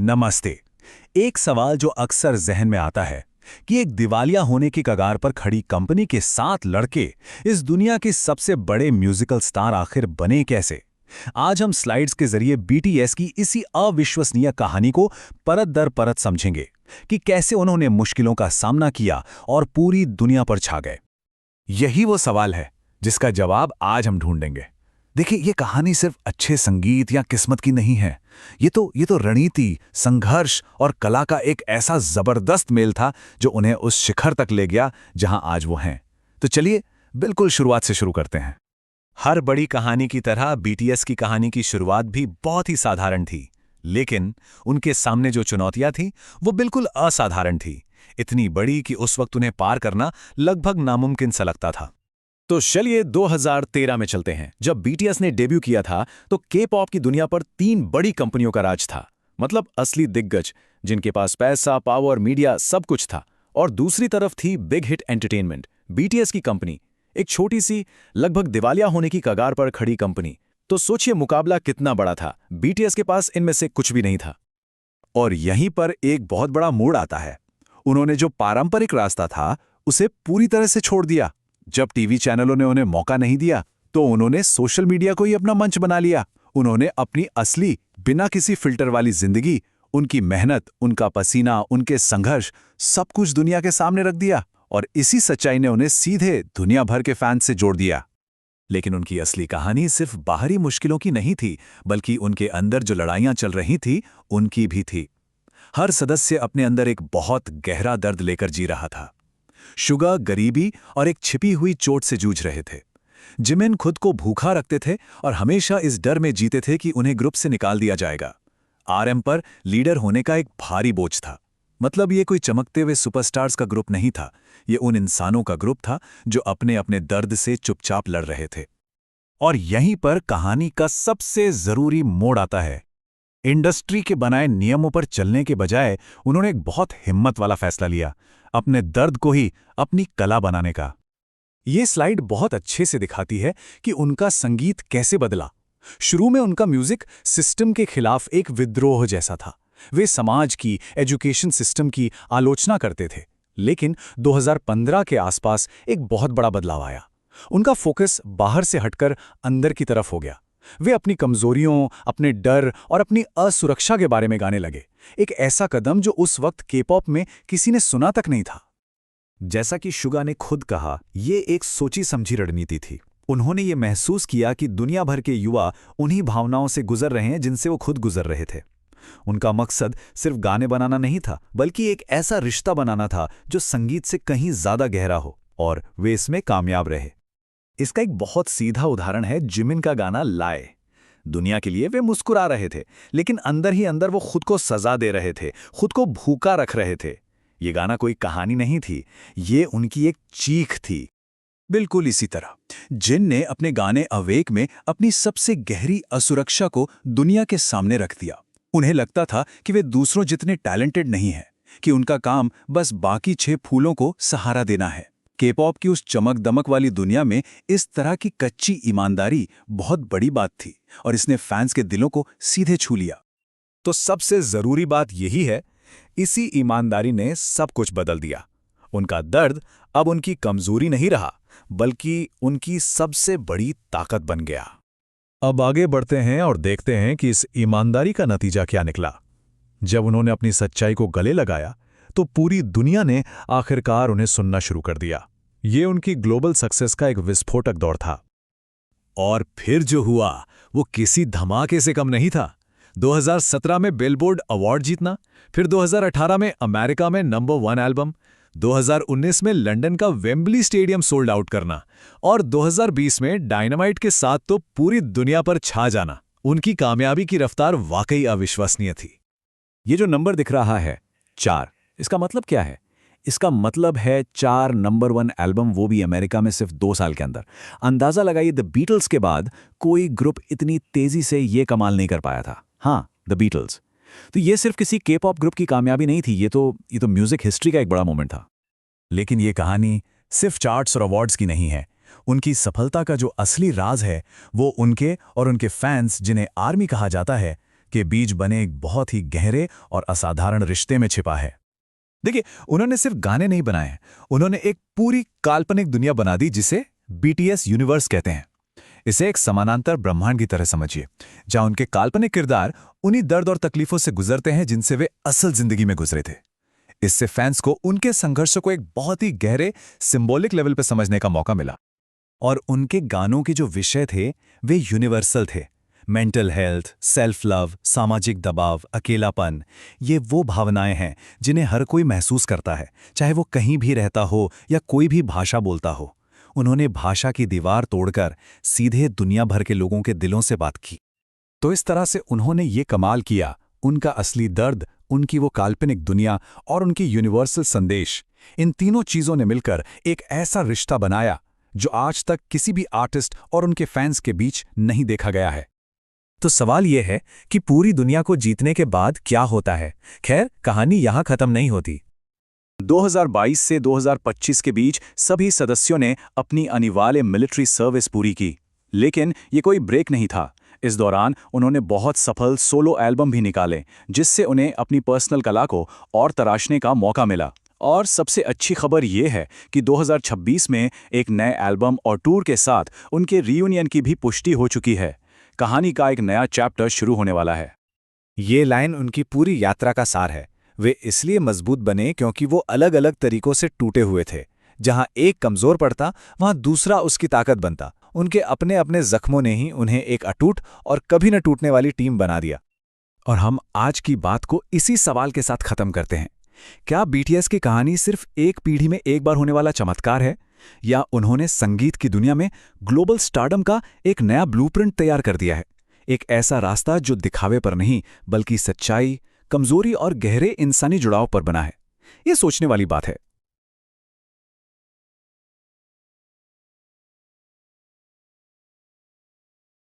नमस्ते। एक सवाल जो अक्सर जहन में आता है कि एक दिवालिया होने की कगार पर खड़ी कंपनी के साथ लड़के इस दुनिया के सबसे बड़े म्यूजिकल स्टार आखिर बने कैसे। आज हम स्लाइड्स के जरिए बीटीएस की इसी अविश्वसनीय कहानी को परत दर परत समझेंगे कि कैसे उन्होंने मुश्किलों का सामना किया और पूरी दुनिया पर छा गए। यही वो सवाल है जिसका जवाब आज हम ढूंढेंगे। देखिए, ये कहानी सिर्फ अच्छे संगीत या किस्मत की नहीं है। ये तो रणनीति, संघर्ष और कला का एक ऐसा जबरदस्त मेल था जो उन्हें उस शिखर तक ले गया जहां आज वो हैं। तो चलिए बिल्कुल शुरुआत से शुरू करते हैं। हर बड़ी कहानी की तरह बीटीएस की कहानी की शुरुआत भी बहुत ही साधारण थी, लेकिन उनके सामने जो चुनौतियां थी वो बिल्कुल असाधारण थी। इतनी बड़ी कि उस वक्त उन्हें पार करना लगभग नामुमकिन सा लगता था। तो चलिए 2013 में चलते हैं। जब बीटीएस ने डेब्यू किया था तो के पॉप की दुनिया पर 3 बड़ी कंपनियों का राज था। मतलब असली दिग्गज जिनके पास पैसा, पावर, मीडिया सब कुछ था। और दूसरी तरफ थी बिग हिट एंटरटेनमेंट, बीटीएस की कंपनी, एक छोटी सी, लगभग दिवालिया होने की कगार पर खड़ी कंपनी। तो सोचिए मुकाबला कितना बड़ा था। बीटीएस के पास इनमें से कुछ भी नहीं था। और यहीं पर एक बहुत बड़ा मोड़ आता है। उन्होंने जो पारंपरिक रास्ता था उसे पूरी तरह से छोड़ दिया। जब टीवी चैनलों ने उन्हें मौका नहीं दिया तो उन्होंने सोशल मीडिया को ही अपना मंच बना लिया। उन्होंने अपनी असली, बिना किसी फिल्टर वाली जिंदगी, उनकी मेहनत, उनका पसीना, उनके संघर्ष, सब कुछ दुनिया के सामने रख दिया। और इसी सच्चाई ने उन्हें सीधे दुनिया भर के फैंस से जोड़ दिया। लेकिन उनकी असली कहानी सिर्फ बाहरी मुश्किलों की नहीं थी, बल्कि उनके अंदर जो लड़ाइयां चल रही थी उनकी भी थी। हर सदस्य अपने अंदर एक बहुत गहरा दर्द लेकर जी रहा था। शुगा गरीबी और एक छिपी हुई चोट से जूझ रहे थे। जिमिन खुद को भूखा रखते थे और हमेशा इस डर में जीते थे कि उन्हें ग्रुप से निकाल दिया जाएगा। आरएम पर लीडर होने का एक भारी बोझ था। मतलब ये कोई चमकते हुए सुपरस्टार्स का ग्रुप नहीं था, ये उन इंसानों का ग्रुप था जो अपने अपने दर्द से चुपचाप लड़ रहे थे। और यहीं पर कहानी का सबसे जरूरी मोड़ आता है। इंडस्ट्री के बनाए नियमों पर चलने के बजाय उन्होंने एक बहुत हिम्मत वाला फैसला लिया, अपने दर्द को ही अपनी कला बनाने का। ये स्लाइड बहुत अच्छे से दिखाती है कि उनका संगीत कैसे बदला। शुरू में उनका म्यूजिक सिस्टम के खिलाफ एक विद्रोह जैसा था। वे समाज की, एजुकेशन सिस्टम की आलोचना करते थे। लेकिन 2015 के आसपास एक बहुत बड़ा बदलाव आया। उनका फोकस बाहर से हटकर अंदर की तरफ हो गया। वे अपनी कमजोरियों, अपने डर और अपनी असुरक्षा के बारे में गाने लगे। एक ऐसा कदम जो उस वक्त के-पॉप में किसी ने सुना तक नहीं था। जैसा कि शुगा ने खुद कहा, ये एक सोची समझी रणनीति थी। उन्होंने ये महसूस किया कि दुनिया भर के युवा उन्हीं भावनाओं से गुजर रहे हैं जिनसे वो खुद गुजर रहे थे। उनका मकसद सिर्फ गाने बनाना नहीं था, बल्कि एक ऐसा रिश्ता बनाना था जो संगीत से कहीं ज्यादा गहरा हो, और वे इसमें कामयाब रहे। इसका एक बहुत सीधा उदाहरण है जिमिन का गाना लाए। दुनिया के लिए वे मुस्कुरा रहे थे, लेकिन अंदर ही अंदर वो खुद को सजा दे रहे थे, खुद को भूखा रख रहे थे। ये गाना कोई कहानी नहीं थी, ये उनकी एक चीख थी। बिल्कुल इसी तरह जिन ने अपने गाने अवेक में अपनी सबसे गहरी असुरक्षा को दुनिया के सामने रख दिया। उन्हें लगता था कि वे दूसरों जितने टैलेंटेड नहीं हैं, कि उनका काम बस बाकी 6 फूलों को सहारा देना है। के-पॉप की उस चमक दमक वाली दुनिया में इस तरह की कच्ची ईमानदारी बहुत बड़ी बात थी, और इसने फैंस के दिलों को सीधे छू लिया। तो सबसे जरूरी बात यही है, इसी ईमानदारी ने सब कुछ बदल दिया। उनका दर्द अब उनकी कमजोरी नहीं रहा, बल्कि उनकी सबसे बड़ी ताकत बन गया। अब आगे बढ़ते हैं और देखते हैं कि इस ईमानदारी का नतीजा क्या निकला। जब उन्होंने अपनी सच्चाई को गले लगाया तो पूरी दुनिया ने आखिरकार उन्हें सुनना शुरू कर दिया। ये उनकी ग्लोबल सक्सेस का एक विस्फोटक दौर था। और फिर जो हुआ वो किसी धमाके से कम नहीं था। 2017 में बिलबोर्ड अवार्ड जीतना, फिर 2018 में अमेरिका में नंबर 1 एल्बम, 2019 में लंदन का वेम्बली स्टेडियम सोल्ड आउट करना, और 2020 में डायनामाइट के साथ तो पूरी दुनिया पर छा जाना। उनकी कामयाबी की रफ्तार वाकई अविश्वसनीय थी। ये जो नंबर दिख रहा है 4, इसका मतलब क्या है? इसका मतलब है 4 नंबर 1 एल्बम, वो भी अमेरिका में सिर्फ 2 साल के अंदर। अंदाजा लगाइए, द बीटल्स के बाद कोई ग्रुप इतनी तेजी से ये कमाल नहीं कर पाया था। हाँ, द बीटल्स। तो ये सिर्फ किसी के-पॉप ग्रुप की कामयाबी नहीं थी, ये तो म्यूजिक हिस्ट्री का एक बड़ा मोमेंट था। लेकिन ये कहानी सिर्फ चार्ट्स और अवार्ड्स की नहीं है। उनकी सफलता का जो असली राज है वो उनके और उनके फैंस, जिन्हें आर्मी कहा जाता है, के बीच बने एक बहुत ही गहरे और असाधारण रिश्ते में छिपा है। देखिए, उन्होंने सिर्फ गाने नहीं बनाए, उन्होंने एक पूरी काल्पनिक दुनिया बना दी जिसे बीटीएस यूनिवर्स कहते हैं। इसे एक समानांतर ब्रह्मांड की तरह समझिए, जहां उनके काल्पनिक किरदार उन्हीं दर्द और तकलीफों से गुजरते हैं जिनसे वे असल जिंदगी में गुजरे थे। इससे फैंस को उनके संघर्षों को एक बहुत ही गहरे सिंबॉलिक लेवल पर समझने का मौका मिला। और उनके गानों के जो विषय थे वे यूनिवर्सल थे। मेंटल हेल्थ, सेल्फ लव, सामाजिक दबाव, अकेलापन, ये वो भावनाएं हैं जिन्हें हर कोई महसूस करता है, चाहे वो कहीं भी रहता हो या कोई भी भाषा बोलता हो। उन्होंने भाषा की दीवार तोड़कर सीधे दुनिया भर के लोगों के दिलों से बात की। तो इस तरह से उन्होंने ये कमाल किया, उनका असली दर्द, उनकी वो काल्पनिक दुनिया और उनकी यूनिवर्सल संदेश, इन तीनों चीजों ने मिलकर एक ऐसा रिश्ता बनाया जो आज तक किसी भी आर्टिस्ट और उनके फैंस के बीच नहीं देखा गया है। तो सवाल यह है कि पूरी दुनिया को जीतने के बाद क्या होता है? खैर, कहानी यहां खत्म नहीं होती। 2022 से 2025 के बीच सभी सदस्यों ने अपनी अनिवार्य मिलिट्री सर्विस पूरी की, लेकिन ये कोई ब्रेक नहीं था। इस दौरान उन्होंने बहुत सफल सोलो एल्बम भी निकाले, जिससे उन्हें अपनी पर्सनल कला को और तराशने का मौका मिला। और सबसे अच्छी खबर यह है कि 2026 में एक नए एल्बम और टूर के साथ उनके रियूनियन की भी पुष्टि हो चुकी है। कहानी का एक नया चैप्टर शुरू होने वाला है। ये लाइन उनकी पूरी यात्रा का सार है। वे इसलिए मजबूत बने क्योंकि वो अलग अलग तरीकों से टूटे हुए थे। जहां एक कमजोर पड़ता, वहां दूसरा उसकी ताकत बनता। उनके अपने अपने जख्मों ने ही उन्हें एक अटूट और कभी न टूटने वाली टीम बना दिया। और हम आज की बात को इसी सवाल के साथ खत्म करते हैं। क्या बीटीएस की कहानी सिर्फ एक पीढ़ी में एक बार होने वाला चमत्कार है, या उन्होंने संगीत की दुनिया में ग्लोबल स्टारडम का एक नया ब्लूप्रिंट तैयार कर दिया है? एक ऐसा रास्ता जो दिखावे पर नहीं बल्कि सच्चाई, कमजोरी और गहरे इंसानी जुड़ाव पर बना है। ये सोचने वाली बात है।